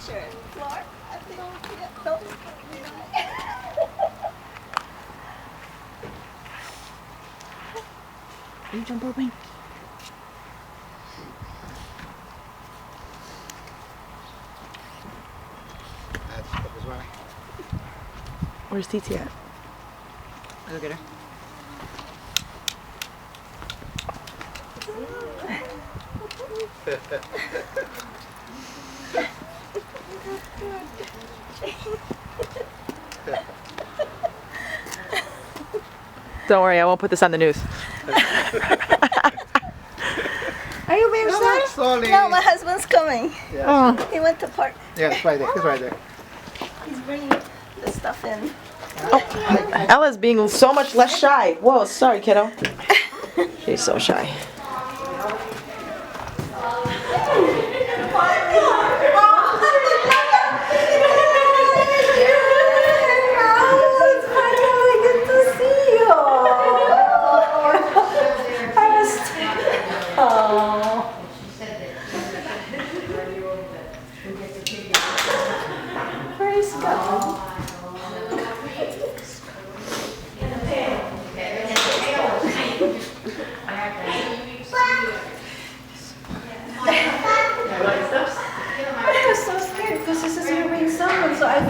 picture. Floor? I think, yeah, don't. Are you jump roping? Where's TT at? Look at her. Don't worry, I won't put this on the news. Are you being sad? Slowly. No, my husband's coming. Oh. He went to park. Yeah, it's right there. It's right there. He's bringing the stuff in. Ella's being so much less shy. Whoa, sorry, kiddo. She's so shy.